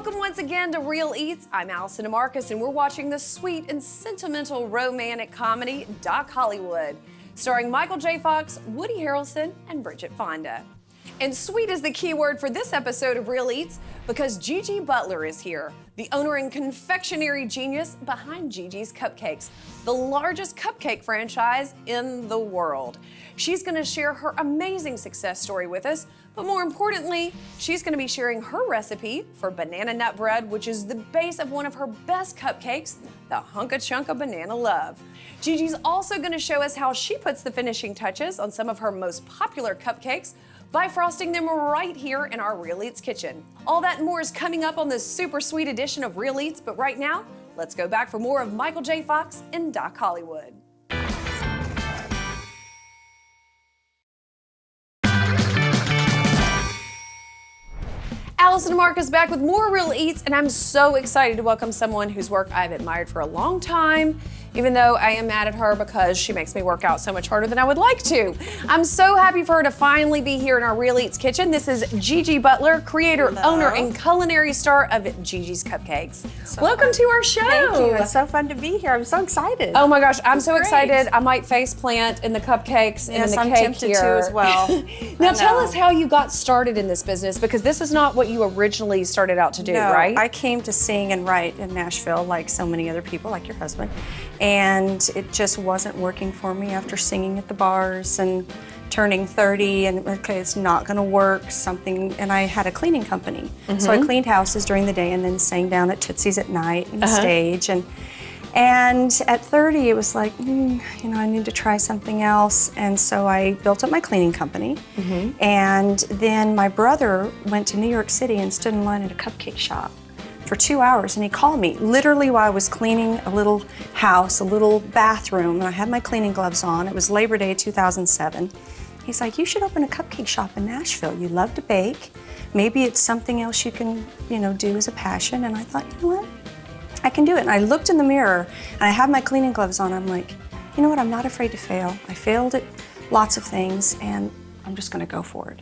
Welcome once again to Real Eats. I'm Allison DeMarcus, and we're watching the sweet and sentimental romantic comedy Doc Hollywood, starring Michael J. Fox, Woody Harrelson, and Bridget Fonda. And sweet is the key word for this episode of Real Eats because Gigi Butler is here, the owner and confectionery genius behind Gigi's Cupcakes, the largest cupcake franchise in the world. She's gonna share her amazing success story with us, but more importantly, she's gonna be sharing her recipe for banana nut bread, which is the base of one of her best cupcakes, the Hunka Chunka Banana Love. Gigi's also gonna show us how she puts the finishing touches on some of her most popular cupcakes by frosting them right here in our Real Eats kitchen. All that and more is coming up on this super sweet edition of Real Eats, but right now, let's go back for more of Michael J. Fox and Doc Hollywood. Allison DeMarcus back with more Real Eats, and I'm so excited to welcome someone whose work I've admired for a long time, even though I am mad at her because she makes me work out so much harder than I would like to. I'm so happy for her to finally be here in our Real Eats kitchen. This is Gigi Butler, creator, owner, and culinary star of Gigi's Cupcakes. Welcome to our show. Thank you. It's so fun to be here. I'm so excited. Oh my gosh, I'm so excited. I might face plant in the cupcakes and in the I'm cake tempted here. to as well. Now tell us how you got started in this business, because this is not what you originally started out to do, right? I came to sing and write in Nashville like so many other people, like your husband, and it just wasn't working for me after singing at the bars and turning 30 and okay, it's not gonna work, and I had a cleaning company. So I cleaned houses during the day and then sang down at Tootsie's at night on stage. And at 30, it was like, I need to try something else. And so I built up my cleaning company. And then my brother went to New York City and stood in line at a cupcake shop for 2 hours. And he called me literally while I was cleaning a little house, a little bathroom. And I had my cleaning gloves on. It was Labor Day 2007. He's like, you should open a cupcake shop in Nashville. You love to bake. Maybe it's something else you can, do as a passion. And I thought, you know what? I can do it. And I looked in the mirror and I had my cleaning gloves on. I'm like, you know what? I'm not afraid to fail. I failed at lots of things and I'm just gonna go for it.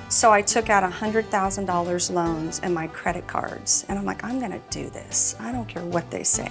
So I took out $100,000 loans and my credit cards. And I'm like, I'm gonna do this. I don't care what they say.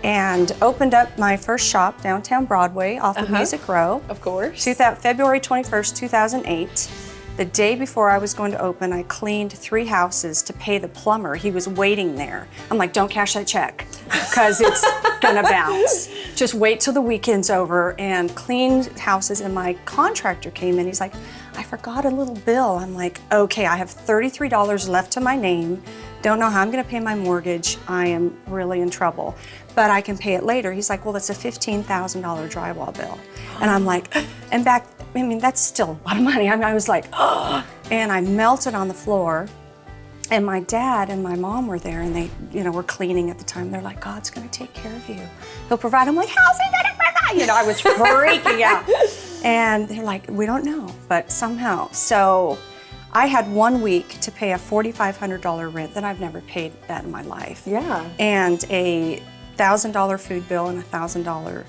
And opened up my first shop downtown Broadway off of Music Row. Of course. February 21st, 2008. The day before I was going to open, I cleaned 3 houses to pay the plumber. He was waiting there. I'm like, don't cash that check, because it's gonna bounce. Just wait till the weekend's over, and cleaned houses, and my contractor came in. He's like, I forgot a little bill. I'm like, okay, I have $33 left to my name. Don't know how I'm gonna pay my mortgage. I am really in trouble, but I can pay it later. He's like, well, it's a $15,000 drywall bill. And I'm like, and that's still a lot of money. I was like, oh, and I melted on the floor. And my dad and my mom were there, and they, were cleaning at the time. They're like, God's gonna take care of you. He'll provide. I'm like, how's he gonna provide? I was freaking out. And they're like, we don't know, but somehow. So I had 1 week to pay a $4,500 rent that I've never paid that in my life. Yeah. And a $1,000 food bill and a $1,000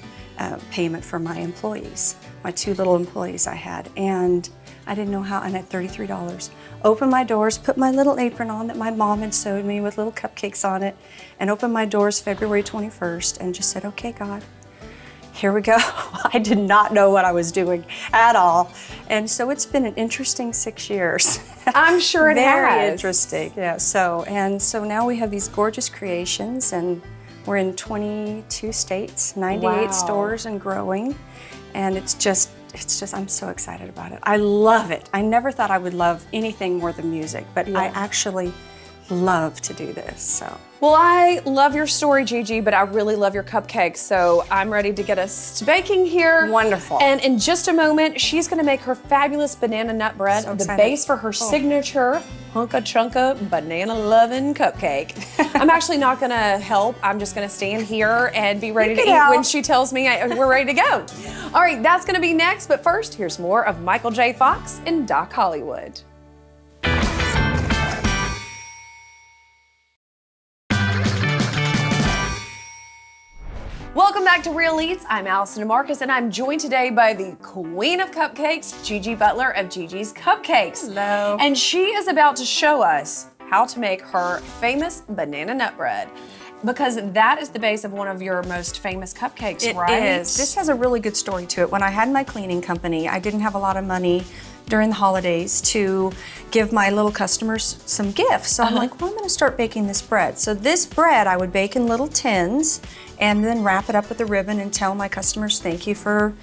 payment for my employees, my 2 little employees I had. And I didn't know how, and I had $33. Opened my doors, put my little apron on that my mom had sewed me with little cupcakes on it, and opened my doors February 21st and just said, okay, God, here we go. I did not know what I was doing at all. And so it's been an interesting 6 years. I'm sure it has. Very interesting, yeah. So now we have these gorgeous creations, and we're in 22 states, 98 stores and growing. And it's just, I'm so excited about it. I love it. I never thought I would love anything more than music, but I actually love to do this, so. Well, I love your story, Gigi, but I really love your cupcakes, so I'm ready to get us to baking here. Wonderful. And in just a moment, she's gonna make her fabulous banana nut bread, the base for her signature Hunka Chunka Banana Lovin' Cupcake. I'm actually not gonna help. I'm just gonna stand here and be ready to eat when she tells me we're ready to go. All right, that's gonna be next, but first, here's more of Michael J. Fox and Doc Hollywood. Welcome back to Real Eats. I'm Allison DeMarcus, and I'm joined today by the queen of cupcakes, Gigi Butler of Gigi's Cupcakes. Hello. And she is about to show us how to make her famous banana nut bread. Because that is the base of one of your most famous cupcakes, right? It is. This has a really good story to it. When I had my cleaning company, I didn't have a lot of money during the holidays to give my little customers some gifts. So I'm like, well, I'm gonna start baking this bread. So this bread I would bake in little tins and then wrap it up with a ribbon and tell my customers thank you for,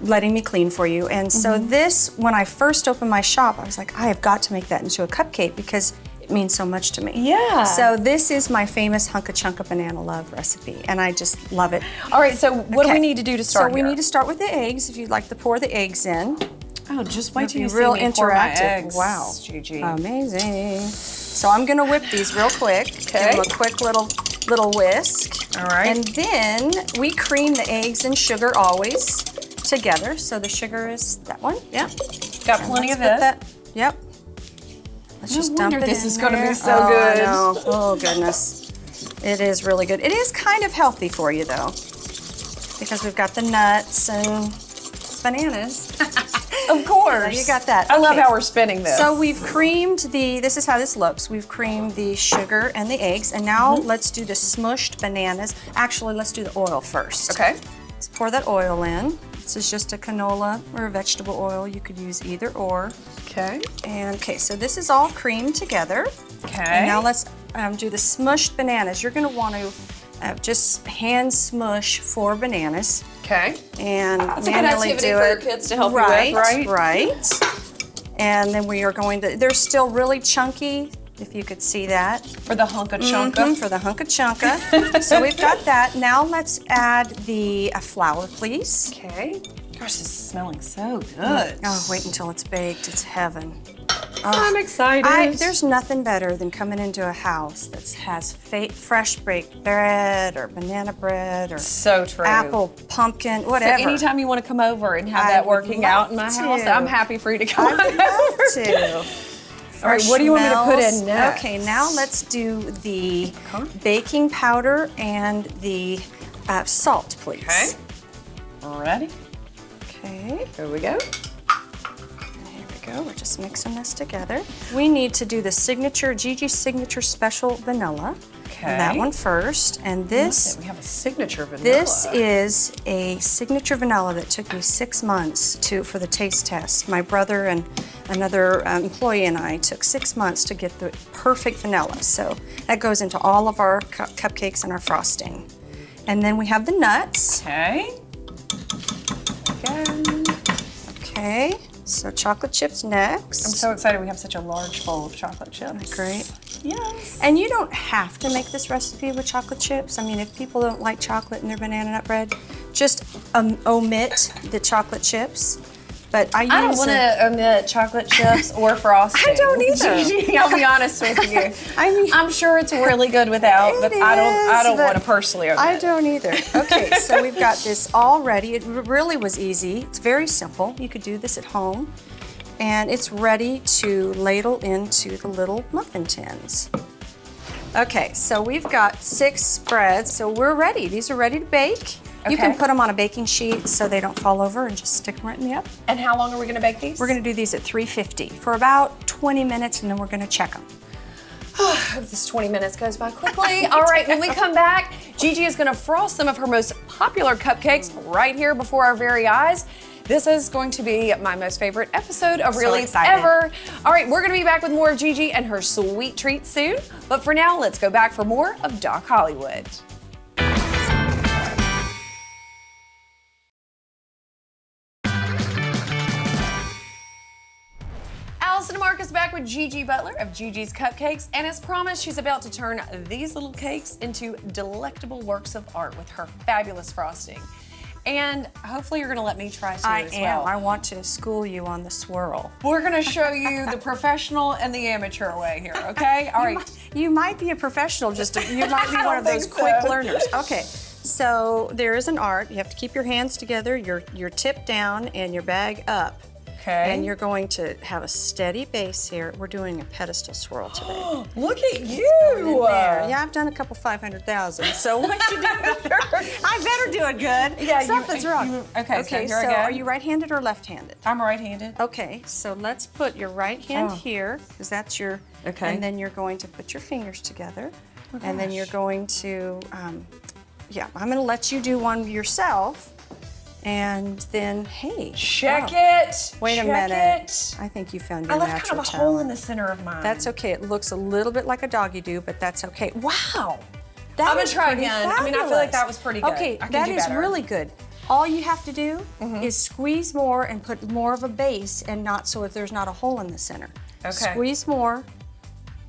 letting me clean for you. And so this, when I first opened my shop, I was like, I have got to make that into a cupcake because it means so much to me. Yeah. So this is my famous Hunka Chunka Banana Love recipe, and I just love it. All right, so what do we need to do to start So we need to start with the eggs, if you'd like to pour the eggs in. Oh, just wait till you real see me pour my interactive. eggs. Wow. Gigi. Amazing. So I'm gonna whip these real quick. Okay. Give them a quick little whisk. All right. And then we cream the eggs and sugar always together. So the sugar is that one. Yep. Got plenty of Let's it. put that. Yep. Let's just dump it this in is gonna there. be so Oh, good. I know. Oh goodness. It is really good. It is kind of healthy for you though, because we've got the nuts and bananas. Of course. You got that. I love Okay. how we're spinning this. So we've creamed this is how this looks. We've creamed the sugar and the eggs, and now let's do the smushed bananas. Actually, let's do the oil first. Okay. Let's pour that oil in. This is just a canola or a vegetable oil. You could use either or. Okay. And okay, so this is all creamed together. Okay. And now let's do the smushed bananas. You're gonna want to just hand smush 4 bananas. Okay. And That's a good manually activity do for your it. kids to help you with, right? Right. And then we are going to, they're still really chunky, if you could see that. For the Hunka Chunka. For the Hunka Chunka. So we've got that. Now let's add the flour, please. Okay. Gosh, this is smelling so good. Oh, wait until it's baked. It's heaven. I'm excited. There's nothing better than coming into a house that has fresh baked bread or banana bread or so true. apple, pumpkin, whatever. So anytime you want to come over and have I that would working out in my love house, to. I'm happy for you to come on I'd love over. to. All right, what do you want me to put in next? Okay, now let's do the baking powder and the salt, please. Okay. Ready? Okay. Here we go. Here we go. We're just mixing this together. We need to do the Gigi's signature special vanilla. Okay. That one first, and this. We have a signature vanilla. This is a signature vanilla that took me 6 months for the taste test. My brother and another employee and I took 6 months to get the perfect vanilla. So that goes into all of our cupcakes and our frosting. And then we have the nuts. Okay. Again. Okay, so chocolate chips next. I'm so excited we have such a large bowl of chocolate chips. Great. Yes. And you don't have to make this recipe with chocolate chips. I mean, if people don't like chocolate in their banana nut bread, just omit the chocolate chips. But I don't want to omit chocolate chips or frosting. I don't either. Gigi, I'll be honest with you. I mean, I'm sure it's really good without, but I don't but want to personally omit. I don't either. Okay, so we've got this all ready. It really was easy. It's very simple. You could do this at home. And it's ready to ladle into the little muffin tins. Okay, so we've got 6 spreads, so we're ready. These are ready to bake. You can put them on a baking sheet so they don't fall over and just stick them right in the oven. And how long are we going to bake these? We're gonna do these at 350 for about 20 minutes, and then we're gonna check them. I hope this 20 minutes goes by quickly. All right, when we come back, Gigi is gonna frost some of her most popular cupcakes right here before our very eyes. This is going to be my most favorite episode of Real Eats ever. All right, we're gonna be back with more of Gigi and her sweet treats soon. But for now, let's go back for more of Doc Hollywood. Allison DeMarcus back with Gigi Butler of Gigi's Cupcakes, and as promised, she's about to turn these little cakes into delectable works of art with her fabulous frosting. And hopefully you're gonna let me try too as well. I want to school you on the swirl. We're gonna show you the professional and the amateur way here, okay? All right. You might be a professional, you might be one of those quick learners. Okay, so there is an art. You have to keep your hands together, your tip down and your bag up. Okay. And you're going to have a steady base here. We're doing a pedestal swirl today. Look at you! Yeah, I've done a couple 500,000. So once you do better, I better do it good. Yeah, something's wrong. Okay, so here I go. Are you right-handed or left-handed? I'm right-handed. Okay, so let's put your right hand here, because that's your. Okay. And then you're going to put your fingers together, and then you're going to. Yeah, I'm going to let you do one yourself. And then, hey. Check it. Wait a minute. I think you found your natural talent. I left kind of a hole in the center of mine. That's okay. It looks a little bit like a doggy do, but that's okay. Wow. I'm going to try again. I mean, I feel like that was pretty good. Okay, that is really good. All you have to do is squeeze more and put more of a base and not so if there's not a hole in the center. Okay. Squeeze more,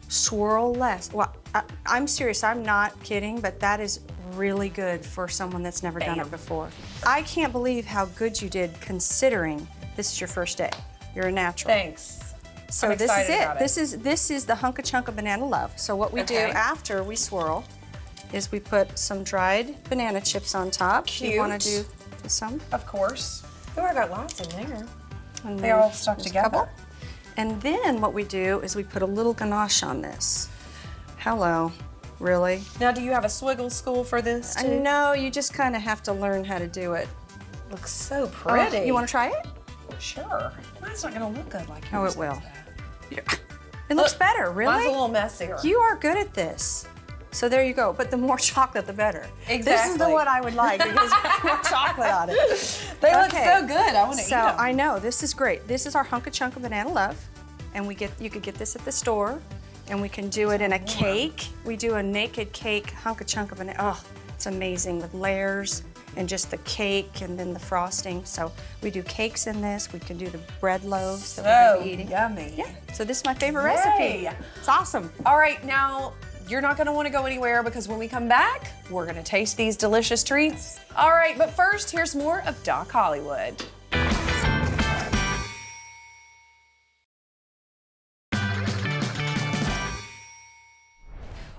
swirl less. Well, I'm serious. I'm not kidding, but that is really good for someone that's never done it before. I can't believe how good you did considering this is your first day. You're a natural. Thanks. So this is it. This is the Hunka Chunka Banana Love. So what we do after we swirl is we put some dried banana chips on top. Cute. You want to do some? Of course. Oh, I got lots in there. And they all stuck together. And then what we do is we put a little ganache on this. Hello. Really? Now, do you have a swiggle school for this too? No, you just kind of have to learn how to do it. Looks so pretty. You want to try it? Sure. Mine's not going to look good like yours. Oh, it will. Yeah. It looks better, really? Mine's a little messier. You are good at this. So there you go. But the more chocolate, the better. Exactly. This is the one I would like because more chocolate on it. They look so good. I want to eat them. So I know this is great. This is our Hunka Chunka Banana Love, and you could get this at the store. And we can do it in a cake. We do a naked cake, Hunka Chunka Banana. Oh, it's amazing with layers and just the cake and then the frosting. So we do cakes in this. We can do the bread loaves that we're gonna be eating. Yummy. Yeah. So this is my favorite recipe. It's awesome. All right, now you're not gonna wanna go anywhere because when we come back, we're gonna taste these delicious treats. All right, but first, here's more of Doc Hollywood.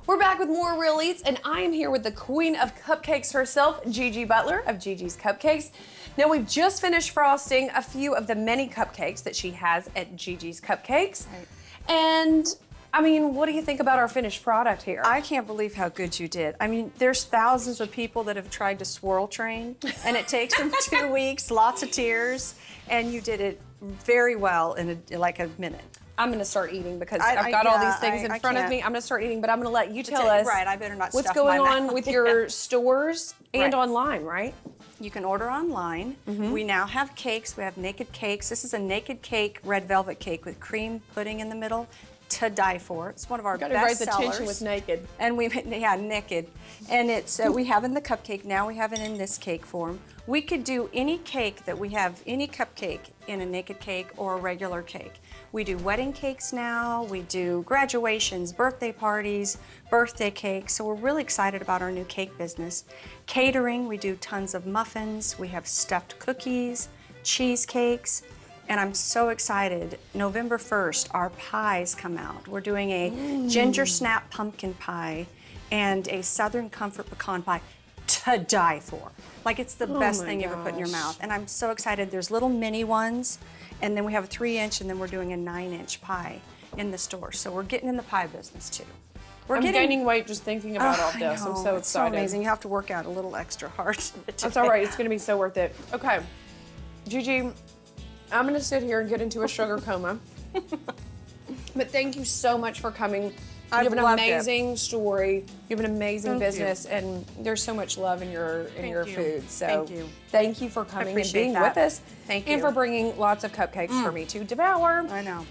We're back with more Real Eats, and I am here with the queen of cupcakes herself, Gigi Butler of Gigi's Cupcakes. Now, we've just finished frosting a few of the many cupcakes that she has at Gigi's Cupcakes. Right. And, I mean, what do you think about our finished product here? I can't believe how good you did. I mean, there's thousands of people that have tried to swirl train, and it takes them 2 weeks, lots of tears, and you did it very well in like a minute. I'm going to start eating because I've got all these things in front of me. I'm going to start eating, but I'm going to let you tell us I better not what's stuff going my on mouth. with your stores and online, right? You can order online. We now have cakes. We have naked cakes. This is a naked cake, red velvet cake with cream pudding in the middle. To die for. It's one of our best sellers. Got to raise attention with naked. And naked. And it's we have in the cupcake. Now we have it in this cake form. We could do any cake that we have, any cupcake in a naked cake or a regular cake. We do wedding cakes now. We do graduations, birthday parties, birthday cakes. So we're really excited about our new cake business. Catering, we do tons of muffins. We have stuffed cookies, cheesecakes. And I'm so excited. November 1st, our pies come out. We're doing a ginger snap pumpkin pie and a Southern Comfort pecan pie to die for. Like it's the best thing you ever put in your mouth. And I'm so excited. There's little mini ones, and then we have a 3-inch, and then we're doing a 9-inch pie in the store. So we're getting in the pie business too. I'm gaining weight just thinking about all this. I'm so excited. It's so amazing. You have to work out a little extra hard. That's all right. It's going to be so worth it. Okay, Gigi, I'm going to sit here and get into a sugar coma. But thank you so much for coming. You have an amazing story. You have an amazing business, and there's so much love in your food. So thank you for coming and being with us. Thank you. And for bringing lots of cupcakes for me to devour. I know.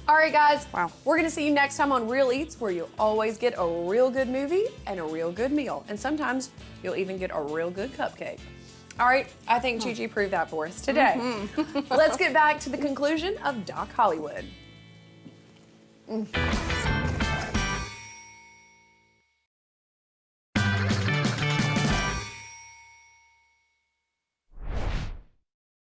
All right, guys. Wow. We're going to see you next time on Real Eats, where you always get a real good movie and a real good meal. And sometimes you'll even get a real good cupcake. All right, I think Gigi proved that for us today. Let's get back to the conclusion of Doc Hollywood.